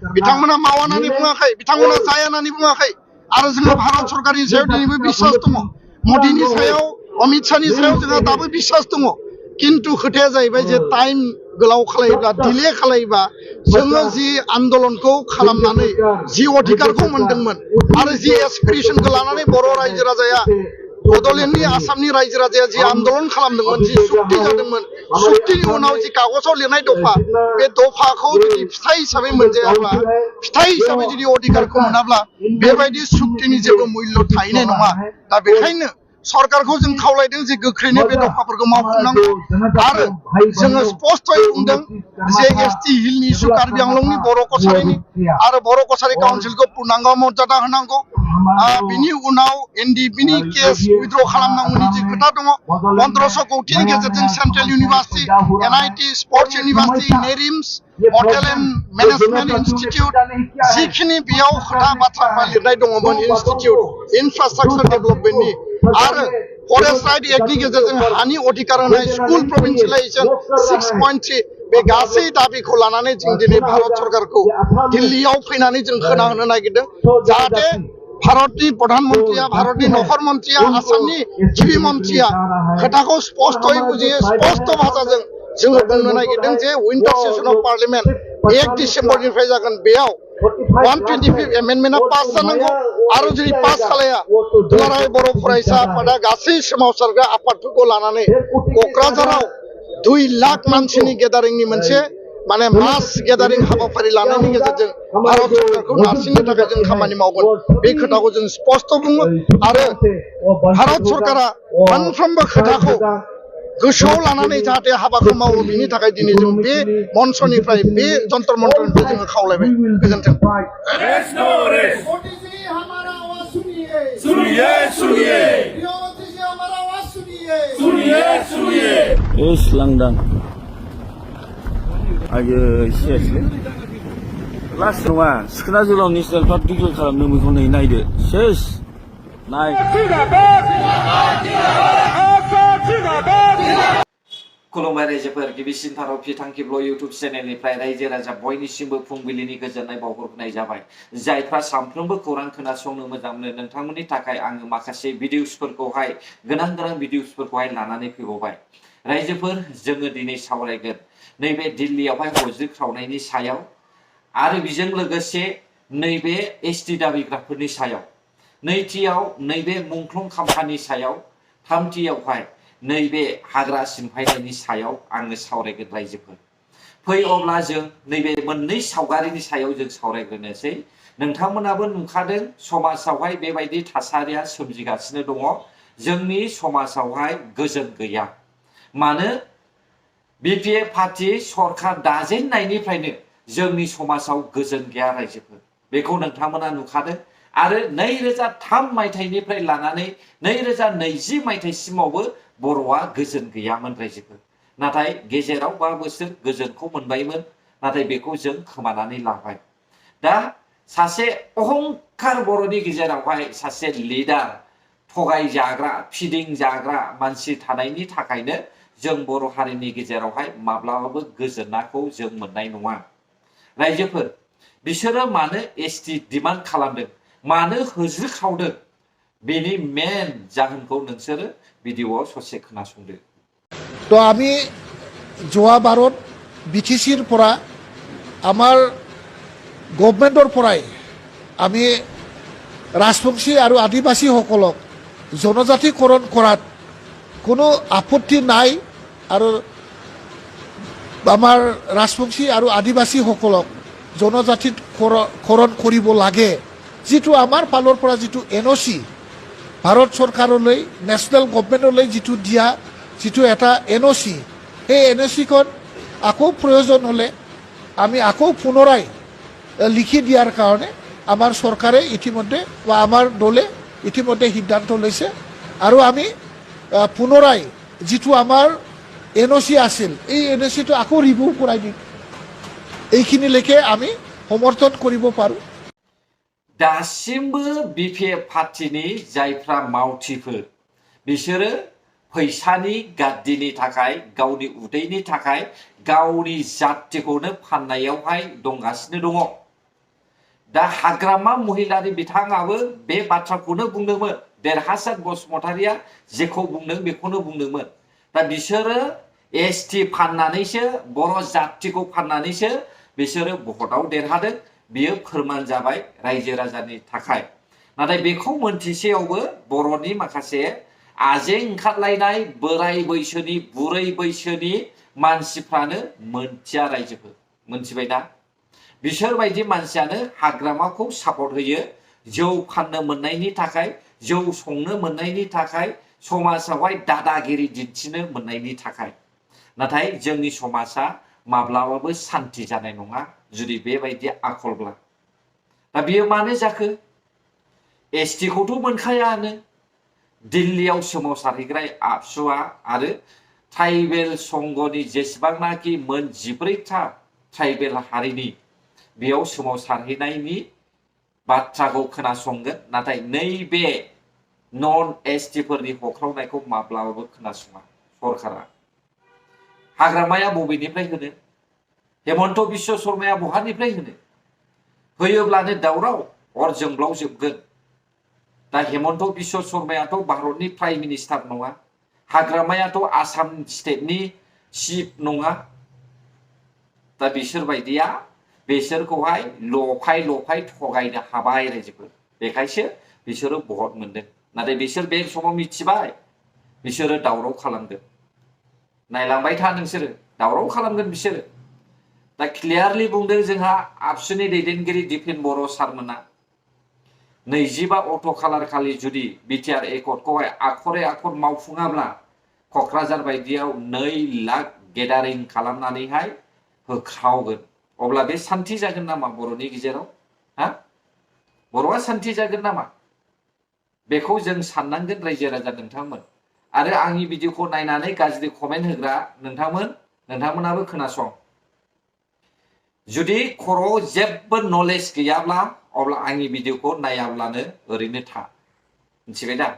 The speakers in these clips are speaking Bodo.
बिथांमोना मावानानै बुङाखै बिथांमोना जायानानै बुङाखै आरो जोङो भारत सरकारनि सायाव दिनैबो बिश्वास दङ मोदीनि सायाव अमित शाहनि सायाव जोंहा दाबो बिश्वास दङ किन्तु खोथाया जाहैबाय जे टाइम गोलाव खालायोब्ला डिले खालायोबा जोङो जि आन्दोलनखौ खालामनानै जि अधिकारखौ मोनदोंमोन आरो जि एसपिरेसनखौ लानानै बर' रायजो राजाया बड'लेण्डनि आसामनि रायजो राजाया जि आन्दोलन खालामदोंमोन जि सुक्ति जादोंमोन सुक्तिनि उनाव जि कागजाव लिरनाय दफा बे दफाखौ जुदि फिथाइ हिसाबै मोनजायाब्ला फिथाइ हिसाबै जुदि अधिकारखौ मोनाब्ला बेबायदि सुक्तिनि जेबो मुल्य थाहैनाय नङा दा बेखायनो सरकारखौ जों खावलायदों जे गोख्रैनो बे दफाफोरखौ मावफुंनांगौ आरो जोङो स्पष्टयै बुंदों जे एसटि हिलनि इस्यु कार्बि आंलंनि बर' कछारिनि आरो बर' कछारि काउन्सिलखौ पूर्णांग मर्यादा होनांगौ बिनि उनाव एनडिपिनि केस उइथड्र खालामनांगौनि जि खोथा दङ 1500 कौटिनि गेजेरजों central university NIT sports university NERIMS hotel and management institute जिखिनि बेयाव खोथा बाथ्राफोरा लिरनाय दङमोन इनस्टिट्यूट इनफ्रास्ट्राक्चार डेभेलपमेन्टनि आरो फरेस्ट राइट एक्टनि गेजेरजों हानि अधिकार होनाय स्कुल प्रभिन्सियलाइजेशन 6.3 बे गासै दाबिखौ लानानै जों दिनै भारत सरकारखौ दिल्लीयाव फैनानै जों खोनाहोनो नागिरदों जाहाथे भारतनि प्रधानमन्त्रिया भारतनि नखर मन्त्रिया आसामनि गिबि मन्त्रिया खोथाखौ स्पष्टयै बुजियो स्पष्ट भाषाजों जोङो बुंनो नागिरदों जे विन्टार सेसन अफ पार्लियामेन्ट 1 डिसेम्बरनिफ्राय जागोन बेयाव 125 एमेन्डमेन्टआ पास जानांगौ आरो जुदि पास खालाया दुलाराय बर' फरायसा आफादा गासै सोमावसारग्रा आफादफोरखौ लानानै क'क्राझाराव 2 लाख मानसिनि गेदारिंनि मोनसे माने मास गेदारिं हाबाफारि लानायनि गेजेरजों भारत सरकारखौ नारसिननो थाखाय जों खामानि मावगोन बे खोथाखौ जों स्पष्ट बुङो आरो भारत सरकारा मोनफ्रोमबो खोथाखौ गोसोआव लानानै जाहाथे हाबाखौ मावो बिनि थाखाय दिनै जों बे मन्चनिफ्राय बे जन्तर मन्त्रनिफ्राय जोङो खावलायबाय गोजोन्थों आयो सेसलै लास्ट नङा सिखोना जोहोलाव नेसनेल पार्क डिक्लेयार खालामनो बेखौ नै नायदो सेस नाय खुलुमबाय रायजोफोर गिबिसिन भारत थांखिब्ल इउटुब चेनेलनिफ्राय रायजो राजा बयनिसिमबो फुंबिलिनि गोजोननाय बावहरनाय जाबाय जायफ्रा सानफ्रोमबो खौरां खोनासंनो मोजां मोनो नोंथांमोननि थाखाय आङो माखासे भिडिअसफोरखौहाय गोनां भिडिअसफोरखौहाय लानानै फैबावबाय रायजोफोर जोङो दिनै सावरायगोन नैबे दिल्लीयावहाय हज्रिख्रावनायनि सायाव आरो बेजों लोगोसे नैबे एसटि दाबिग्राफोरनि सायाव नैथियाव नैबे मुंख्लं खाम्फानि सायाव थामथियावहाय नैबे हाग्रा सिमफायनायनि सायाव आङो सावरायगोन रायजोफोर फै अब्ला जों नैबे मोननै सावगारिनि सायाव जों सावरायग्रोनोसै नोंथांमोनाबो नुखादों समाजावहाय बेबायदि थासारिया सोमजिगासिनो दङ जोंनि समाजावहाय गोजोन गैया मानो बिपिएफ पार्टी सरकार दाजेननायनिफ्रायनो जोंनि समाजाव गोजोन गैया रायजोफोर बेखौ नोंथांमोना नुखादों आरो 2003 मायथाइनिफ्राय लानानै 2020 मायथाइसिमावबो बर'आ गोजोन गैयामोन रायजोफोर नाथाय गेजेराव 5 बोसोर गोजोनखौ मोनबायमोन नाथाय बेखौ जों खोमानानै लाबाय दा सासे अहंकार बर'नि गेजेरावहाय सासे लिडार थगाय जाग्रा फिदिं जाग्रा मानसि थानायनि थाखायनो जों बर' हारिनि गेजेरावहाय माब्लाबाबो गोजोननायखौ जों मोननाय नङा रायजोफोर बिसोरो मानो एसटि डिमान्ड खालामदों मानो होज्रिखावदों बेनि मेन जाहोनखौ नोंसोरो ভিডিওও সসে खोनासंदो তো আমি যোৱা বাৰত বিটিচিৰ পৰা আমাৰ গভৰ্ণমেণ্টৰ পৰাই আমি ৰাজবংশী আৰু আদিবাসীসকলক জনজাতিকৰণ কৰাত কোনো আপত্তি নাই আৰু আমাৰ ৰাজবংশী আৰু আদিবাসীসকলক জনজাতিকৰণ কৰিব লাগে যিটো আমাৰ ফালৰ পৰা যিটো এনঅ'চি ভাৰত চৰকাৰলৈ নেশ্যনেল গভৰ্ণমেণ্টলৈ যিটো দিয়া যিটো এটা এনঅ'চি সেই এনঅ'চিখন আকৌ প্ৰয়োজন হ'লে আমি আকৌ পুনৰাই লিখি দিয়াৰ কাৰণে আমাৰ চৰকাৰে ইতিমধ্যে বা আমাৰ দলে ইতিমধ্যে সিদ্ধান্ত লৈছে আৰু আমি পুনৰাই যিটো আমাৰ এনঅ'চি আছিল এই এনঅ'চিটো আকৌ ৰিভিউ কৰাই দিম এইখিনিলৈকে আমি সমৰ্থন কৰিব পাৰোঁ दासिमबो बिपिएफ पार्टीनि जायफ्रा मावथिफोर बिसोरो फैसानि गाद्दिनि थाखाय गावनि उदैनि थाखाय गावनि जातिखौनो फाननायावहाय दंगासिनो दङ दा हाग्रामा महिलारि बिथाङाबो बे बाथ्राखौनो बुंदोंमोन देरहासार बसुमतारिया जेखौ बुंदों बेखौनो बुंदोंमोन दा बिसोरो एसटि फाननानैसो बर' जातिखौ फाननानैसो बिसोरो भटआव देरहादों बियो फोरमान जाबाय रायजो राजानि थाखाय नाथाय बेखौ मोनथिसेयावबो बर'नि माखासे आजें ओंखारलायनाय बोराय बैसोनि बुरै बैसोनि मानसिफ्रानो मोनथिया रायजोखौ मोनथिबायना बिसोर बायदि मानसियानो हाग्रामाखौ सापर्ट होयो जौ फाननो मोननायनि थाखाय जौ संनो मोननायनि थाखाय समाजावहाय दादागिरि दिन्थिनो मोननायनि थाखाय नाथाय जोंनि समाजा माब्लाबाबो सान्ति जानाय नङा जुदि बेबायदि आखलब्ला दा बियो मानो जाखो एसटि खौथ' मोनखायानो दिल्लीयाव सोमावसारहैग्रा आबसुआ आरो ट्राइबेल संघनि जेसेबांनाखि मोन 14टा ट्राइबेल हारिनि बेयाव सोमावसारहैनायनि बाथ्राखौ खोनासंगोन नाथाय नैबे नन एसटि फोरनि हख्रावनायखौ माब्लाबाबो खोनासङा सरकारा हाग्रामाया बबेनिफ्राय होनो हेमन्त बिश्व शर्माया बहानिफ्राय होनो होयोब्लानो दावराव अर जोंब्लावजोबगोन दा हेमन्त बिश्व शर्मायाथ' भारतनि प्राइम मिनिस्टार नङा हाग्रामायाथ' आसाम स्टेटनि चिफ नङा दा बिसोर बायदिया बिसोरखौहाय लफाय थगायनो हाबाय रायजोफोर बेखायसो बिसोरो भट मोनदों नाथाय बिसोर बे समाव मिथिबाय बिसोरो दावराव खालामगोन नायलांबाय था नोंसोरो दावराव खालामगोन बिसोरो दा क्लियारलि बुंदों जोंहा आबसुनि दैदेनगिरि दिपेन बर' सारमोना 25 अक्ट' खालार खालि जुदि बिटिआर एकर्डखौहाय आखरे आखर मावफुङाब्ला क'क्राझार बायदियाव 2 लाख गेदारिं खालामनानैहाय होख्रावगोन अब्ला बे सान्ति जागोन नामा बर'नि गेजेराव हा बर'आ सान्ति जागोन नामा बेखौ जों साननांगोन रायजो राजा नोंथांमोन आरो आंनि भिडिअखौ नायनानै गाज्रि कमेन्ट होग्रा नोंथांमोनाबो खोनासं जुदि खर'आव जेबो नलेज गैयाब्ला अब्ला आंनि भिडिअखौ नायाब्लानो ओरैनो था मिथिबाय दा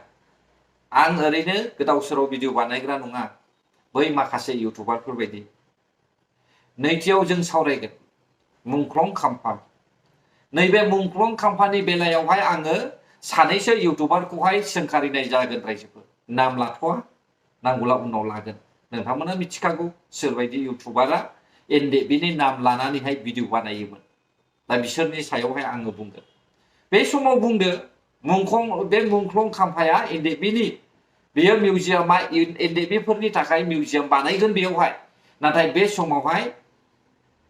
आं ओरैनो गोदाव सोराव भिडिअ बानायग्रा नङा बै माखासे इउटुबारफोर बायदि नैथियाव जों सावरायगोन मुंख्लं खाम्फा नैबे मुंख्लं खाम्फानि बेलायावहाय आङो सानैसो इउटुबारखौहाय सोंखारिनाय जागोन रायजोफोर नाम लाथ'वा नांगौला उनाव लागोन नोंथांमोना मिथिखागौ सोरबायदि इउटुबारा एनडेबिनि नाम लानानैहाय भिडिअ बानायोमोन दा बिसोरनि सायावहाय आङो बुंगोन बे समाव बुंदो बे मुंख्लं खाम्फाया एनडेबिनि बेयो मिउजियामा एनडेबिफोरनि थाखाय मिउजियाम बानायगोन बेयावहाय नाथाय बे समावहाय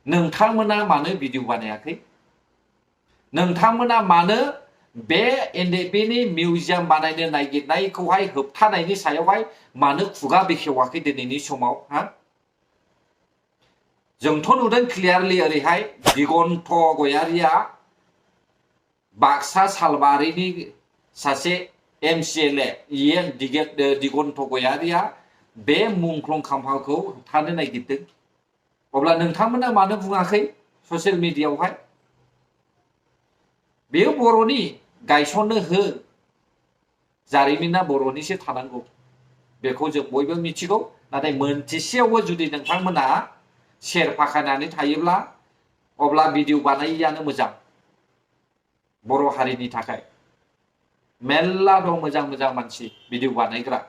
नोंथांमोना मानो भिडिअ बानायाखै नोंथांमोना मानो बे एनडेबिनि मिउजियाम बानायनो नागिरनायखौहाय होबथानायनि सायावहाय मानो खुगा बेखेवाखै दिनैनि समाव हा जोंथ' नुदों क्लियारलि ओरैहाय दिगन्त गयारिया बाक्सा सालबारिनि सासे एमसिएलए दिगन्त गयारिया बे मुंख्लं खाम्फाखौ होबथानो नागिरदों अब्ला नोंथांमोना मानो बुङाखै ससियेल मिडियायावहाय बेयो बर'नि गायसननो हो जारिमिना बर'निसो थानांगौ बेखौ जों बयबो मिथिगौ नाथाय मोनथिसेयावबो जुदि नोंथांमोना शेर फाखायनानै थायोब्ला अब्ला भिडिअ बानायैयानो मोजां बर' हारिनि थाखाय मेल्ला दं मोजां मानसि भिडिअ बानायग्रा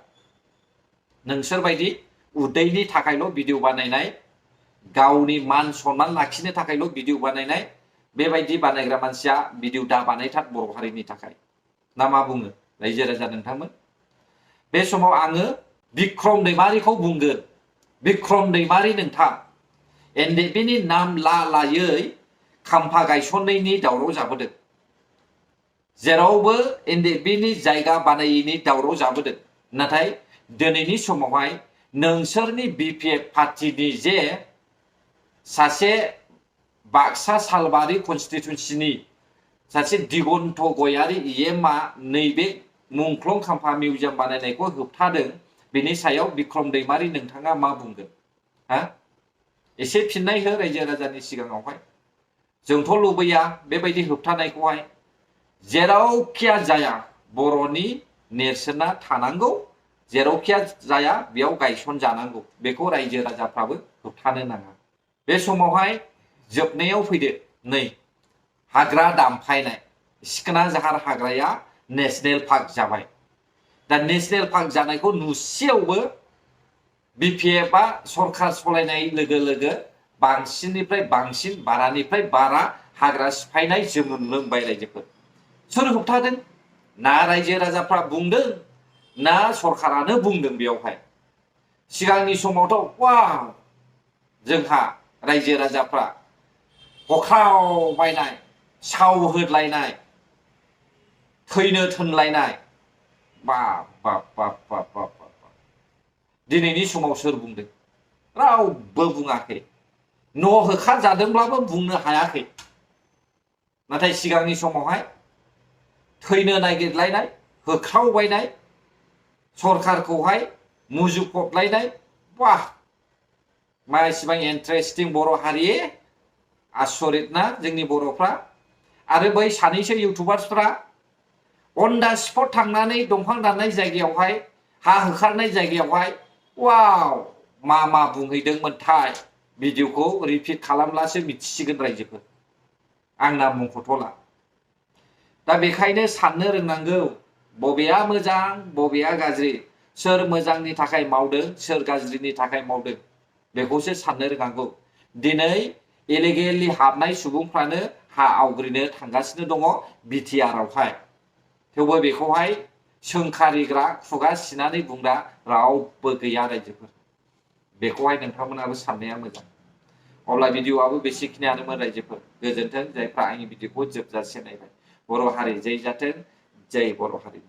नोंसोरबायदि उदैनि थाखायल' भिडिअ बानायनाय गावनि मान सन्मान लाखिनो थाखायल' भिडिअ बानायनाय बेबायदि बानायग्रा मानसिया भिडिअ दा बानायथार बर' हारिनि थाखाय ना मा बुङो रायजो राजा नोंथांमोन बे समाव आङो बिक्रम दैमारिखौ बुंगोन बिक्रम दैमारि नोंथां एनडेबिनि नाम लायै खाम्फा गायसननायनि दावराव जाबोदों जेरावबो एनडेबिनि जायगा बानायैनि दावराव जाबोदों नाथाय दिनैनि समावहाय नोंसोरनि बिपिएफ पार्टिनि जे सासे बाक्सा सालबारि कनस्टिटुन्सिनि सासे दिगन्त गयारि इएमआ नैबे मुंख्लं खाम्फा मिउजियाम बानायनायखौ होबथादों बेनि सायाव बिक्रम दैमारि नोंथाङा मा बुंगोन हा एसे फिननाय हो रायजो राजानि सिगाङावहाय जोंथ' लुबैया बेबायदि होबथानायखौहाय जेरावखिया जाया बर'नि नेरसोना थानांगौ जेरावखिया जाया बेयाव गायसन जानांगौ बेखौ रायजो राजाफ्राबो होबथानो नाङा बे समावहाय जोबनायाव फैदो नै हाग्रा दामफायनाय सिखोना जाहार हाग्राया नेशनेल पार्क जाबाय दा नेशनेल पार्क जानायखौ नुसेयावबो बिपिएफआ सरखार सलायनाय लोगो लोगो बांसिननिफ्राय बांसिन बारानिफ्राय बारा हाग्रा सिफायनाय जों नुनो मोनबाय रायजोफोर सोर होबथादों ना रायजो राजाफ्रा बुंदों ना सरखारानो बुंदों बेयावहाय सिगांनि समावथ' वाव जोंहा रायजो राजाफ्रा हख्रावबायनाय साव होदलायनाय थैनो थोनलायनाय बाप बाप बाप बाप बाप बाप दिनैनि समाव सोर बुंदों रावबो बुङाखै न' होखारजादोंब्लाबो बुंनो हायाखै नाथाय सिगांनि समावहाय थैनो नागिरलायनाय होख्रावबायनाय सरखारखौहाय मुजुफबलायनाय वाह मा इसिबां इन्टारेस्टिं बर' हारि आसरित ना जोंनि बर'फ्रा आरो बै सानैसो इउटुबार्सफ्रा अन दा स्पट थांनानै दंफां दाननाय जायगायावहाय हा होखारनाय जायगायावहाय वाव मा बुंहैदोंमोनथाय भिडिअखौ रिपिट खालामब्लासो मिथिसिगोन रायजोफोर आं नाम मुंख'थ'ला दा बेखायनो साननो रोंनांगौ बबेया मोजां बबेया गाज्रि सोर मोजांनि थाखाय मावदों सोर गाज्रिनि थाखाय मावदों बेखौसो साननो रोंनांगौ दिनै इलिगेलि हाबनाय सुबुंफ्रानो हा आवग्रिनो थांगासिनो दङ बिटिआरआवहाय थेवबो बेखौहाय सोंखारिग्रा खुगा सिनानै बुंग्रा रावबो गैया रायजोफोर बेखौहाय नोंथांमोनाबो साननाया मोजां अब्ला भिडिअआबो बेसेखिनियानोमोन रायजोफोर गोजोन्थों जायफ्रा आंनि भिडिअखौ जोबजासे नायबाय बर' हारि जै जाथों जै बर' हारि